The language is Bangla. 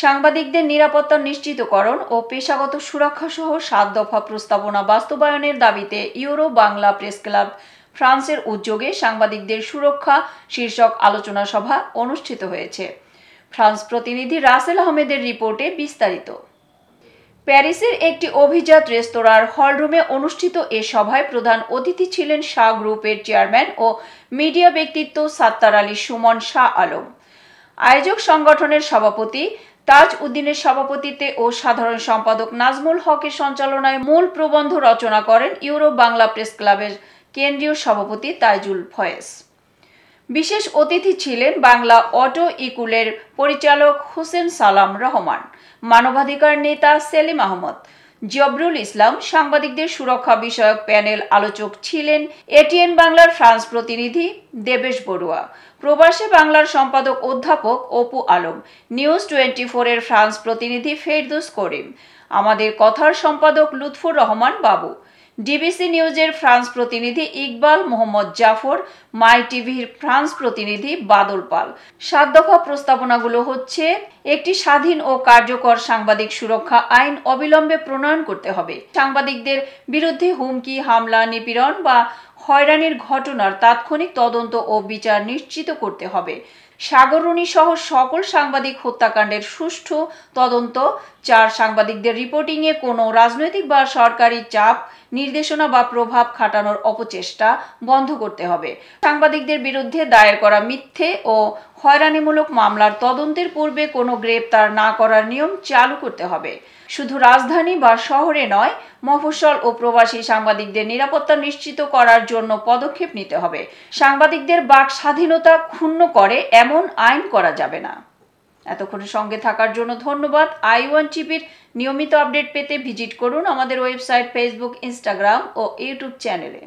সাংবাদিকদের নিরাপত্তা নিশ্চিতকরণ ও পেশাগত সুরক্ষা সহ ৭ দফা প্রস্তাবনা বাস্তবায়নের দাবিতে ইউরো বাংলা প্রেস ক্লাব ফ্রান্সের উদ্যোগে সাংবাদিকদের সুরক্ষা শীর্ষক আলোচনা সভা অনুষ্ঠিত হয়েছে। ফ্রান্স প্রতিনিধি রাসেল আহমেদের রিপোর্টে বিস্তারিত। প্যারিসের একটি অভিজাত রেস্তোরাঁর হলরুমে অনুষ্ঠিত এ সভায় প্রধান অতিথি ছিলেন শাহ গ্রুপের চেয়ারম্যান ও মিডিয়া ব্যক্তিত্ব সাত্তার আলী সুমন শাহ আলম। আয়োজক সংগঠনের সভাপতি তাজ উদ্দিনের সভাপতিত্বে ও সাধারণ সম্পাদক নাজমুল হকের সঞ্চালনায় মূল প্রবন্ধ রচনা করেন ইউরো বাংলা প্রেস ক্লাবের কেন্দ্রীয় সভাপতি তাইজুল ফয়েজ। বিশেষ অতিথি ছিলেন বাংলা অটো ইকুলের পরিচালক হোসেন সালাম রহমান, মানবাধিকার নেতা সেলিম আহমদ, জবরুল ইসলাম। সাংবাদিকদের সুরক্ষা বিষয়ক প্যানেল আলোচক ছিলেন এটিএন বাংলার ফ্রান্স প্রতিনিধি দেবেশ বড়ুয়া, প্রবাসী বাংলার সম্পাদক অধ্যাপক অপু আলম, নিউজ 24-এর ফ্রান্স প্রতিনিধি ফেরদৌস করিম, আমাদের কথার সম্পাদক লুৎফুর রহমান বাবু, ডিবিসি নিউজের ফ্রান্স প্রতিনিধি ইকবাল মোহাম্মদ জাফর, মাই টিভির ফ্রান্স প্রতিনিধি বাদল পাল। ৭ দফা প্রস্তাবনাগুলো হচ্ছে: একটি স্বাধীন ও কার্যকর সাংবাদিক সুরক্ষা আইন অবিলম্বে প্রণয়ন করতে হবে। সাংবাদিকদের বিরুদ্ধে হুমকি, হামলা, নিপীড়ন বা হয়রানির ঘটনার তাৎক্ষণিক তদন্ত ও বিচার নিশ্চিত করতে হবে। সাগররুনি সহ সকল সাংবাদিক হত্যাকাণ্ডের সুষ্ঠু তদন্ত। ৪. সাংবাদিকদের রিপোর্টিংয়ে কোনো রাজনৈতিক বা সরকারি চাপ, নির্দেশনা বা প্রভাব খাটানোর অপচেষ্টা বন্ধ করতে হবে। সাংবাদিকদের বিরুদ্ধে দায়ের করা মিথ্যে ও হয়রানিমূলক মামলার তদন্তের পূর্বে কোনো গ্রেপ্তার না করার নিয়ম চালু করতে হবে। শুধু রাজধানী বা শহরে নয়, মফস্বল ও প্রবাসী সাংবাদিকদের নিরাপত্তা নিশ্চিত করার জন্য পদক্ষেপ নিতে হবে। সাংবাদিকদের বাক স্বাধীনতা ক্ষুণ্ণ করে এমন আইন করা যাবে না। এতক্ষণ সঙ্গে থাকার জন্য ধন্যবাদ। i1 টিভির নিয়মিত আপডেট পেতে ভিজিট করুন আমাদের ওয়েবসাইট, ফেসবুক, ইনস্টাগ্রাম ও ইউটিউব চ্যানেলে।